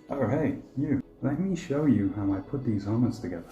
Oh hey, you. Let me show you how I put these helmets together.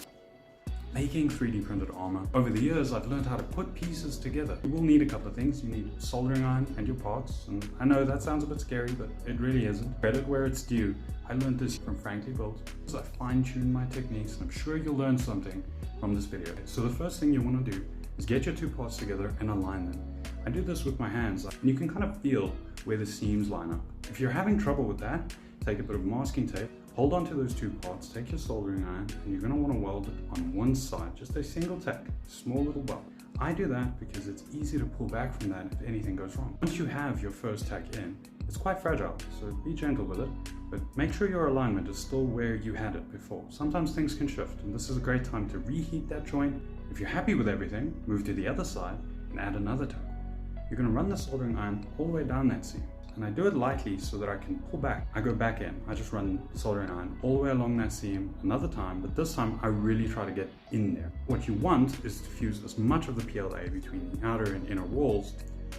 Making 3D printed armor. Over the years, I've learned how to put pieces together. You will need a couple of things. You need soldering iron and your parts. And I know that sounds a bit scary, but it really isn't. Credit where it's due. I learned this from Frankly Built. So I fine-tuned my techniques, and I'm sure you'll learn something from this video. So the first thing you want to do is get your two parts together and align them. I do this with my hands, and you can kind of feel where the seams line up. If you're having trouble with that, take a bit of masking tape, hold on to those two parts, take your soldering iron, and you're going to want to weld it on one side, just a single tack, small little weld. I do that because it's easy to pull back from that if anything goes wrong. Once you have your first tack in, it's quite fragile, so be gentle with it, but make sure your alignment is still where you had it before. Sometimes things can shift, and this is a great time to reheat that joint. If you're happy with everything, move to the other side and add another tack. You're going to run the soldering iron all the way down that seam. And I do it lightly so that I can pull back. I go back in. I just run the soldering iron all the way along that seam another time, but this time I really try to get in there. What you want is to fuse as much of the PLA between the outer and inner walls.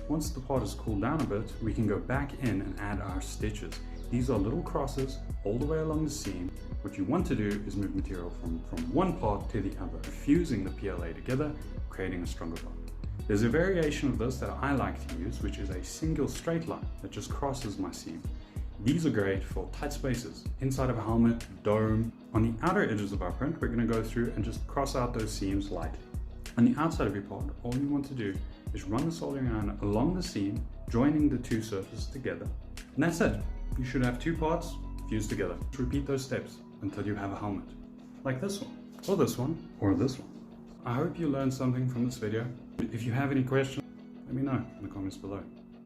Once the part is cooled down a bit, we can go back in and add our stitches. These are little crosses all the way along the seam. What you want to do is move material from one part to the other, fusing the PLA together, creating a stronger bond. There's a variation of this that I like to use, which is a single straight line that just crosses my seam. These are great for tight spaces, inside of a helmet, dome. On the outer edges of our print, we're going to go through and just cross out those seams lightly. On the outside of your part, all you want to do is run the soldering iron along the seam, joining the two surfaces together. And that's it. You should have two parts fused together. Repeat those steps until you have a helmet. Like this one, or this one, or this one. I hope you learned something from this video. If you have any questions, let me know in the comments below.